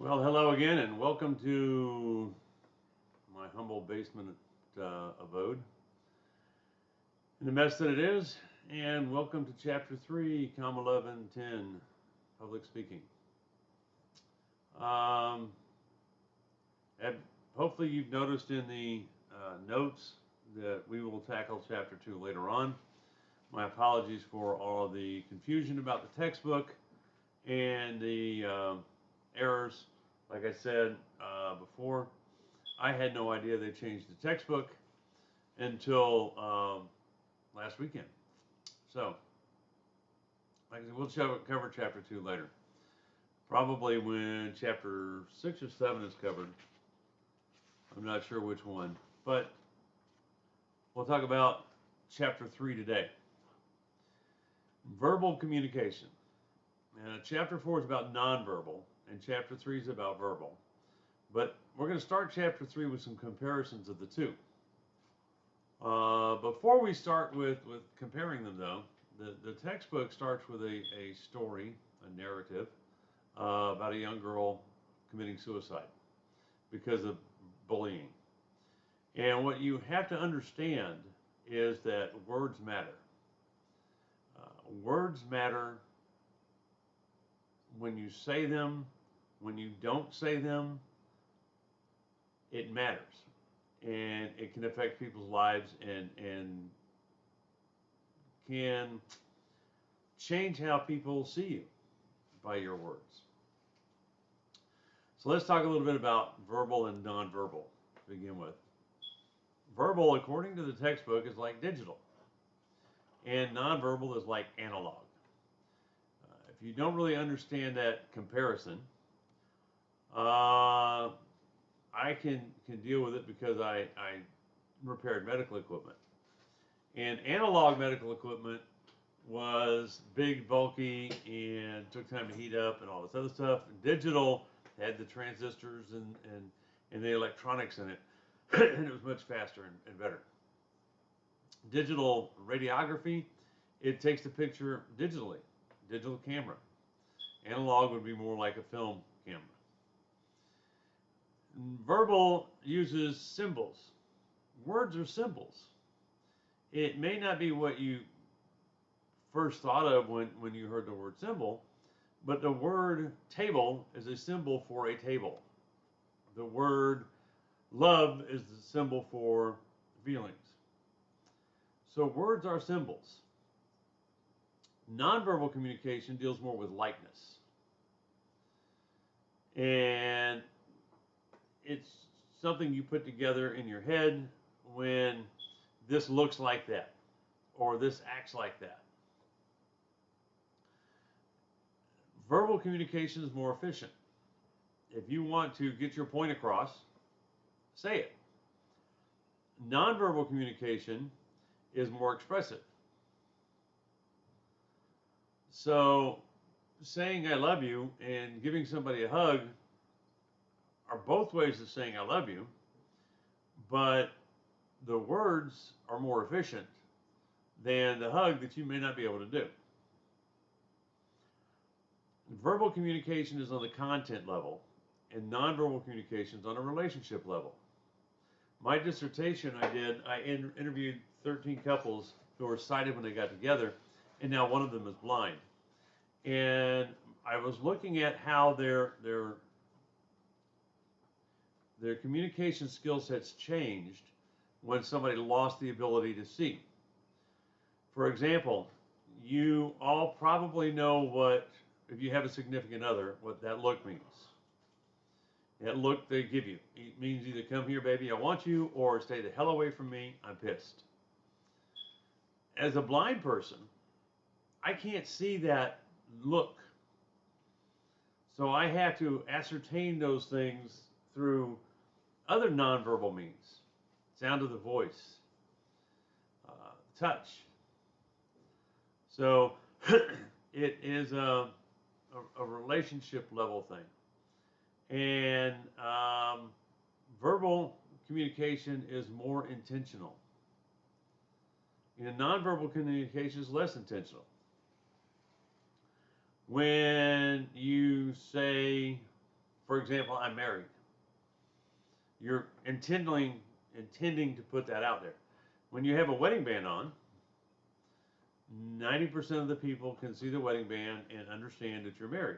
Well, hello again, and welcome to my humble basement abode in the mess that it is. And welcome to Chapter 3, COMM 1110, Public Speaking. Um, and hopefully, you've noticed in the notes that we will tackle Chapter 2 later on. My apologies for all of the confusion about the textbook and the errors. Like I said before, I had no idea they changed the textbook until last weekend. So, like I said, we'll cover Chapter 2 later. Probably when Chapter 6 or 7 is covered. I'm not sure which one. But we'll talk about Chapter 3 today. Verbal communication. Chapter 4 is about nonverbal, and Chapter 3 is about verbal. But we're going to start Chapter 3 with some comparisons of the two. Before we start with comparing them, though, the textbook starts with a story, a narrative, about a young girl committing suicide because of bullying. And what you have to understand is that words matter. Words matter when you say them, when you don't say them, it matters. And it can affect people's lives and can change how people see you by your words. So let's talk a little bit about verbal and nonverbal to begin with. Verbal, according to the textbook, is like digital, and nonverbal is like analog. If you don't really understand that comparison, I can deal with it because I repaired medical equipment. And analog medical equipment was big, bulky, and took time to heat up and all this other stuff. Digital had the transistors and the electronics in it, and it was much faster and better. Digital radiography, it takes the picture digitally, digital camera. Analog would be more like a film camera. Verbal uses symbols. Words are symbols. It may not be what you first thought of when you heard the word symbol, but the word table is a symbol for a table. The word love is the symbol for feelings. So words are symbols. Nonverbal communication deals more with likeness. And it's something you put together in your head when this looks like that or this acts like that. Verbal communication is more efficient. If you want to get your point across, say it. Nonverbal communication is more expressive. So saying I love you and giving somebody a hug are both ways of saying I love you, but the words are more efficient than the hug that you may not be able to do. Verbal communication is on the content level, and nonverbal communication is on a relationship level. My dissertation I interviewed 13 couples who were sighted when they got together, and now one of them is blind. And I was looking at how their communication skill sets changed when somebody lost the ability to see. For example, you all probably know what, if you have a significant other, what that look means. That look they give you. It means either come here, baby, I want you, or stay the hell away from me, I'm pissed. As a blind person, I can't see that look. So I have to ascertain those things through other nonverbal means. Sound of the voice, touch. So it is a relationship level thing. And verbal communication is more intentional. Nonverbal communication is less intentional. When you say, for for example, I'm married. You're intending to put that out there. When you have a wedding band on, 90% of the people can see the wedding band and understand that you're married.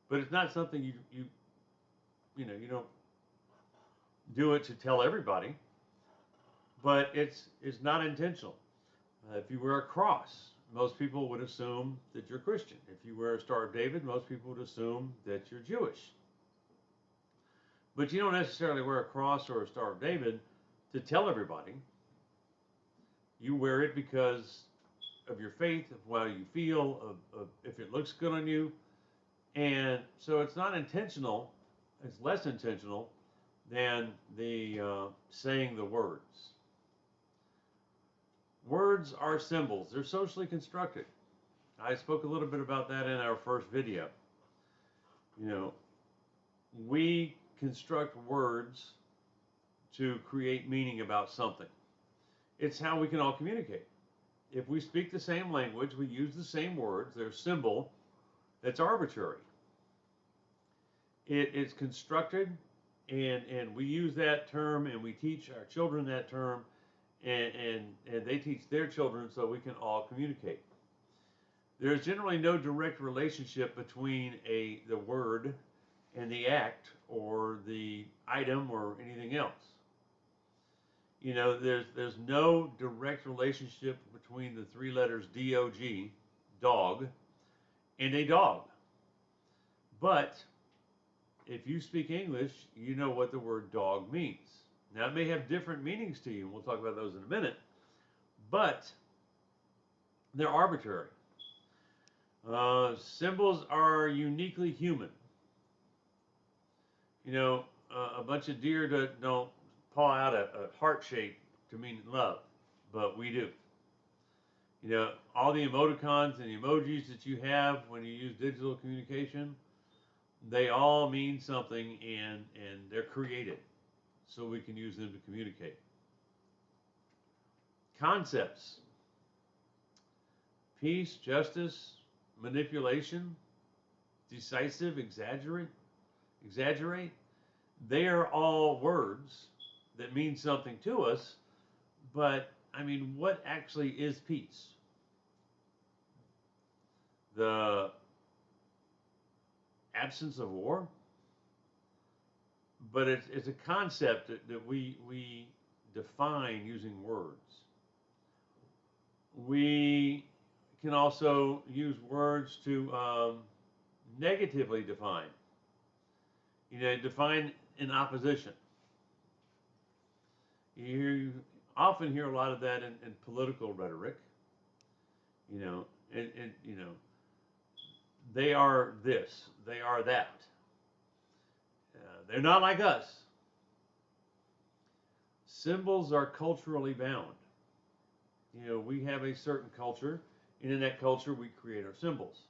But it's not something you don't do it to tell everybody, but it's not intentional. If you wear a cross, most people would assume that you're Christian. If you wear a Star of David, most people would assume that you're Jewish. But you don't necessarily wear a cross or a Star of David to tell everybody. You wear it because of your faith, of how you feel, of if it looks good on you. And so it's not intentional, it's less intentional than the saying the words. Words are symbols. They're socially constructed. I spoke a little bit about that in our first video. We construct words to create meaning about something. It's how we can all communicate. If we speak the same language, we use the same words, they're a symbol that's arbitrary. It's constructed, and we use that term, and we teach our children that term, and they teach their children, so we can all communicate. There's generally no direct relationship between the word and the act or the item or anything else. There's no direct relationship between the three letters D-O-G, dog, and a dog. But if you speak English, you know what the word dog means. Now, it may have different meanings to you, and we'll talk about those in a minute, but they're arbitrary. Symbols are uniquely human. A bunch of deer don't paw out a heart shape to mean love, but we do. All the emoticons and emojis that you have when you use digital communication, they all mean something, and they're created so we can use them to communicate. Concepts: peace, justice, manipulation, decisive, exaggerate. They are all words that mean something to us, but what actually is peace? The absence of war? But it's a concept that we define using words. We can also use words to negatively define. Define in opposition. You often hear a lot of that in political rhetoric. They are this, they are that. They're not like us. Symbols are culturally bound. We have a certain culture, and in that culture we create our symbols.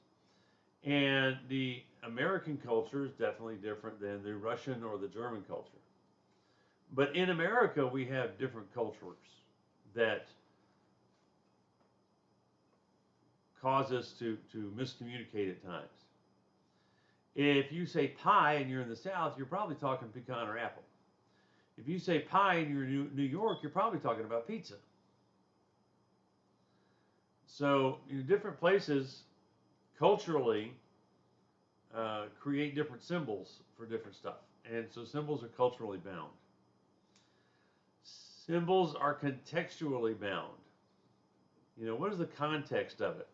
And the American culture is definitely different than the Russian or the German culture. But in America, we have different cultures that cause us to miscommunicate at times. If you say pie and you're in the South, you're probably talking pecan or apple. If you say pie and you're in New York, you're probably talking about pizza. So different places culturally create different symbols for different stuff. And so symbols are culturally bound. Symbols are contextually bound. What is the context of it?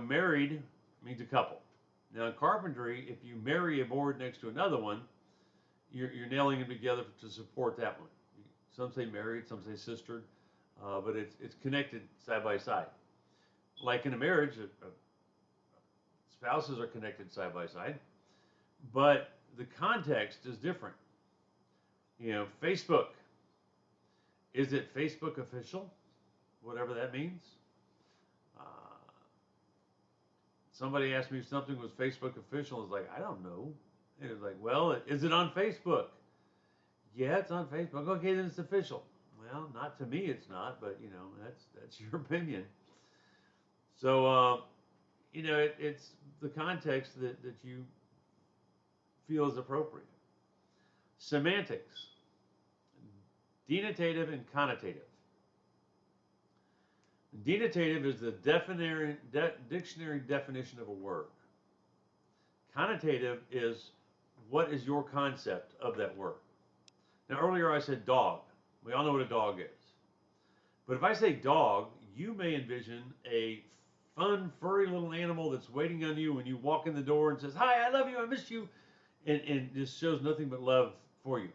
Married means a couple. Now in carpentry, if you marry a board next to another one, you're nailing them together to support that one. Some say married, some say sistered, but it's connected side by side. Like in a marriage, spouses are connected side by side, but the context is different. Facebook. Is it Facebook official? Whatever that means. Somebody asked me if something was Facebook official. I was like, I don't know. And it was like, well, is it on Facebook? Yeah, it's on Facebook. Okay, then it's official. Well, not to me, it's not, but that's your opinion. So it's the context that you feel is appropriate. Semantics, denotative and connotative. Denotative is the dictionary definition of a word. Connotative is what is your concept of that word. Now, earlier I said dog. We all know what a dog is. But if I say dog, you may envision a fun, furry little animal that's waiting on you when you walk in the door and says, "Hi, I love you, I miss you," and just shows nothing but love for you.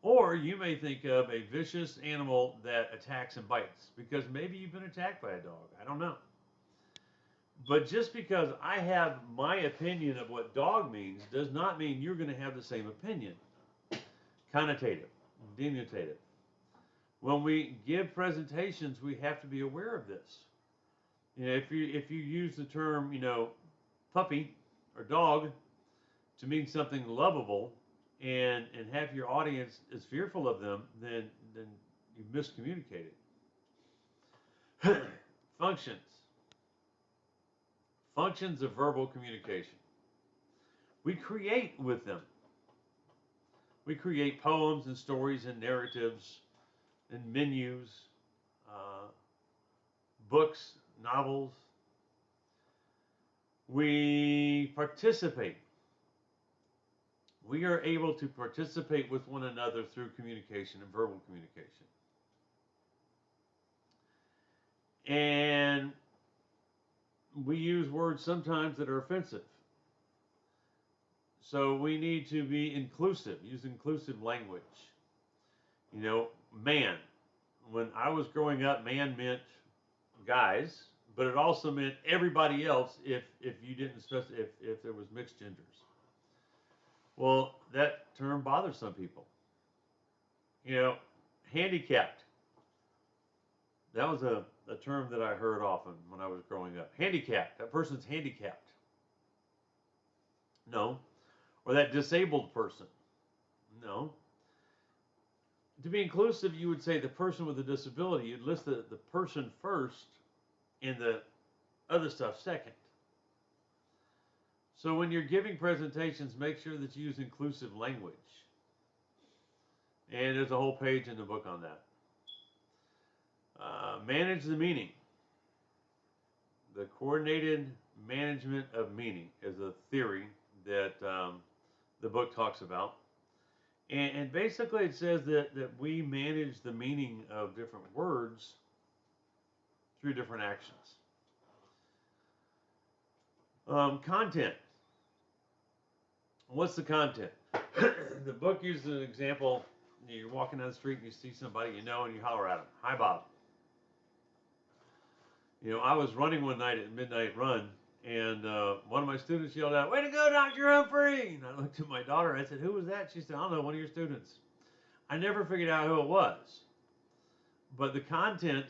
Or you may think of a vicious animal that attacks and bites because maybe you've been attacked by a dog. I don't know. But just because I have my opinion of what dog means does not mean you're going to have the same opinion. Connotative, denotative. When we give presentations, we have to be aware of this. If you use the term, puppy or dog to mean something lovable, and half your audience is fearful of them, then you've miscommunicated. Functions of verbal communication. We create with them. We create poems and stories and narratives and menus, books, novels. We participate. We are able to participate with one another through communication and verbal communication. And we use words sometimes that are offensive. So we need to be inclusive, use inclusive language. Man. When I was growing up, man meant guys, but it also meant everybody else if you didn't specify, if there was mixed genders. Well, that term bothers some people. Handicapped. That was a term that I heard often when I was growing up. Handicapped. That person's handicapped. No. Or that disabled person. No. To be inclusive, you would say the person with a disability. You'd list the person first and the other stuff second. So when you're giving presentations, make sure that you use inclusive language. And there's a whole page in the book on that. Manage the meaning. The coordinated management of meaning is a theory that the book talks about. And basically it says that we manage the meaning of different words through different actions. Content. What's the content? The book uses an example. You're walking down the street and you see somebody you know and you holler at them. "Hi, Bob." I was running one night at midnight run, and one of my students yelled out, "Way to go, Dr. Humphrey!" And I looked at my daughter and I said, "Who was that?" She said, "I don't know, one of your students." I never figured out who it was. But the content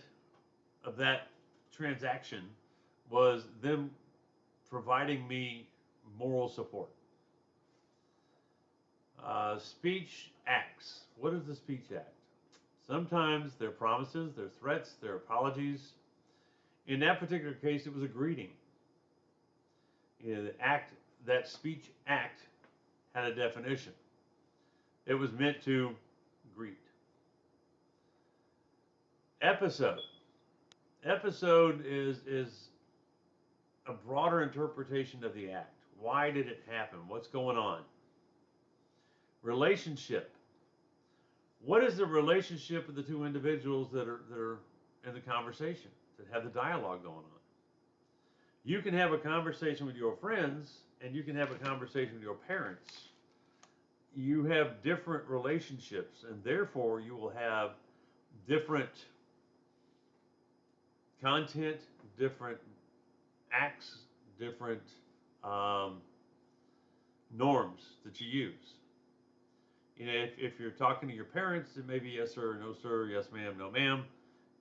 of that transaction was them providing me moral support. Speech acts. What is the speech act? Sometimes they're promises, they're threats, they're apologies. In that particular case, it was a greeting. That speech act had a definition. It was meant to greet. Episode. Episode is a broader interpretation of the act. Why did it happen? What's going on? Relationship. What is the relationship of the two individuals that are in the conversation, that have the dialogue going on? You can have a conversation with your friends, and you can have a conversation with your parents. You have different relationships, and therefore you will have different content, different acts, different norms that you use. If you're talking to your parents, it may be yes sir, no sir, yes ma'am, no ma'am.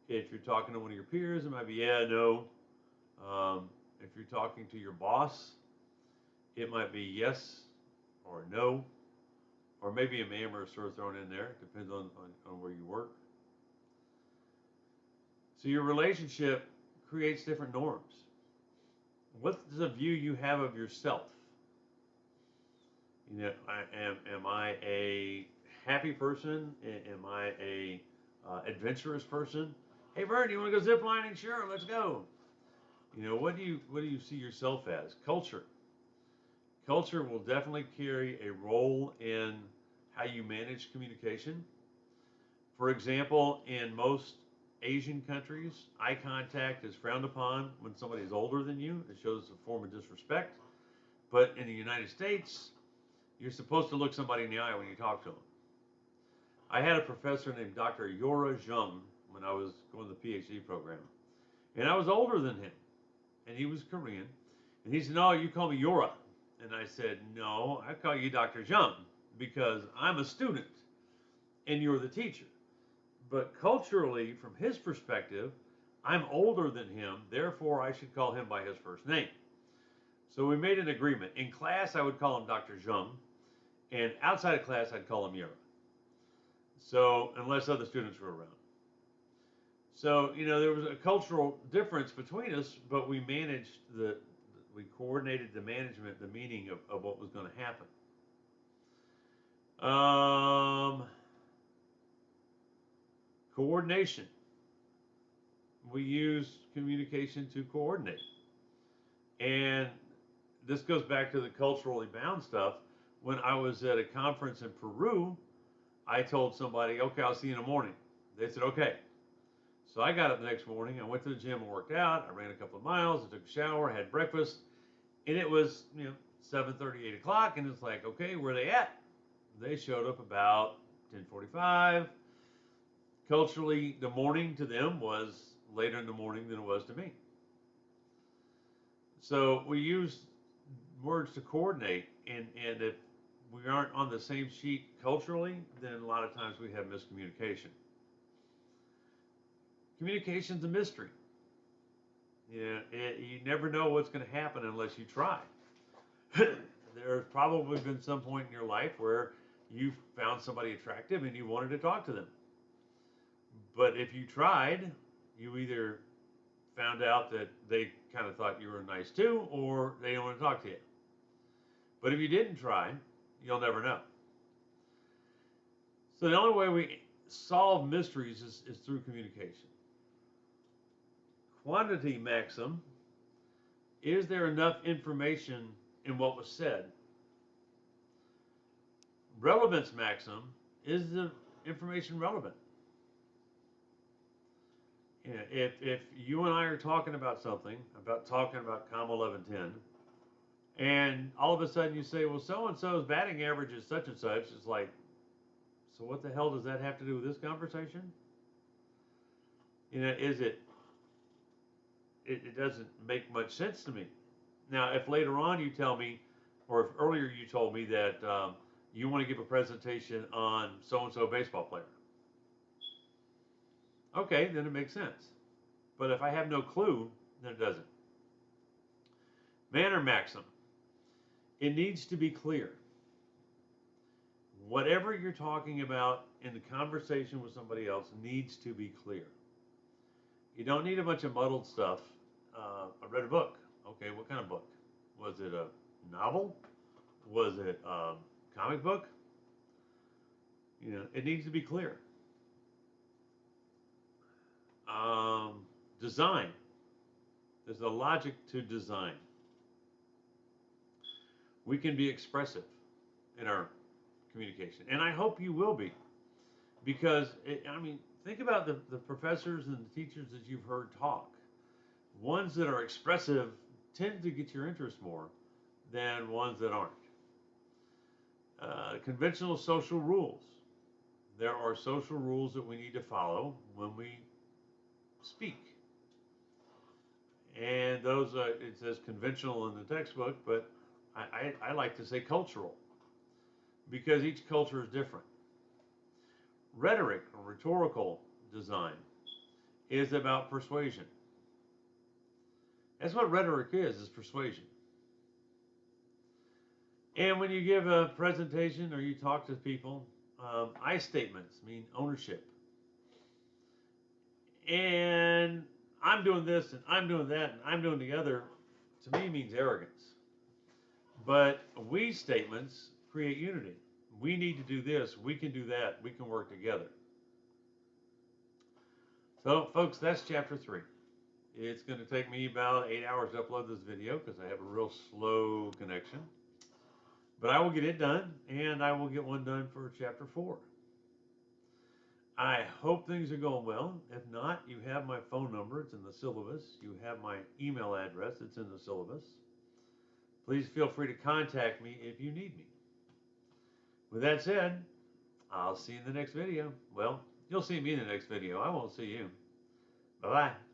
If you're talking to one of your peers, it might be yeah, no. If you're talking to your boss, it might be yes or no, or maybe a ma'am or a sir thrown in there. Depends on where you work. So your relationship creates different norms. What's the view you have of yourself? You know, am I a happy person? Am I a adventurous person? Hey, Vern, you want to go zip lining? Sure, let's go. You know, what do you see yourself as? Culture. Culture will definitely carry a role in how you manage communication. For example, in most Asian countries, eye contact is frowned upon when somebody is older than you. It shows a form of disrespect. But in the United States, you're supposed to look somebody in the eye when you talk to them. I had a professor named Dr. Yora Jung when I was going to the PhD program, and I was older than him, and he was Korean, and he said, "No, you call me Yora," and I said, "No, I call you Dr. Jung because I'm a student and you're the teacher." But culturally, from his perspective, I'm older than him, therefore I should call him by his first name. So we made an agreement. In class, I would call him Dr. Jung, and outside of class, I'd call him Yura. So, unless other students were around. So, you know, there was a cultural difference between us, but we we coordinated the management, the meaning of what was going to happen. Coordination. We use communication to coordinate. And this goes back to the culturally bound stuff. When I was at a conference in Peru, I told somebody, okay, I'll see you in the morning. They said, okay. So I got up the next morning. I went to the gym and worked out. I ran a couple of miles. I took a shower, had breakfast. And it was, 7:30, 8 o'clock. And it's like, okay, where are they at? They showed up about 10:45. Culturally, the morning to them was later in the morning than it was to me. So we use words to coordinate. And if we aren't on the same sheet culturally, then a lot of times we have miscommunication. Communication's a mystery. You never know what's going to happen unless you try. There's probably been some point in your life where you found somebody attractive and you wanted to talk to them. But if you tried, you either found out that they kind of thought you were nice too, or they didn't want to talk to you. But if you didn't try, you'll never know. So the only way we solve mysteries is through communication. Quantity maxim, is there enough information in what was said? Relevance maxim, is the information relevant? If you and I are talking about something, talking about COMM 1110, and all of a sudden you say, well, so-and-so's batting average is such and such, it's like, so what the hell does that have to do with this conversation? It doesn't make much sense to me. Now, if later on you tell me, or if earlier you told me that you want to give a presentation on so-and-so baseball player, okay, then it makes sense. But if I have no clue, then it doesn't. Manner maxim. It needs to be clear. Whatever you're talking about in the conversation with somebody else needs to be clear. You don't need a bunch of muddled stuff. I read a book. Okay, what kind of book? Was it a novel? Was it a comic book? It needs to be clear. Design. There's a logic to design. We can be expressive in our communication, and I hope you will be, because think about the professors and the teachers that you've heard talk. Ones that are expressive tend to get your interest more than ones that aren't. Conventional social rules. There are social rules that we need to follow when we speak. And those it says conventional in the textbook, but I like to say cultural, because each culture is different. Rhetoric or rhetorical design is about persuasion. That's what rhetoric is persuasion. And when you give a presentation or you talk to people, I statements mean ownership. And I'm doing this and I'm doing that and I'm doing the other to me means arrogance. But we statements create unity. We need to do this. We can do that. We can work together. So, folks, that's chapter 3. It's going to take me about 8 hours to upload this video because I have a real slow connection. But I will get it done, and I will get one done for chapter 4. I hope things are going well. If not, you have my phone number. It's in the syllabus. You have my email address. It's in the syllabus. Please feel free to contact me if you need me. With that said, I'll see you in the next video. Well, you'll see me in the next video. I won't see you. Bye-bye.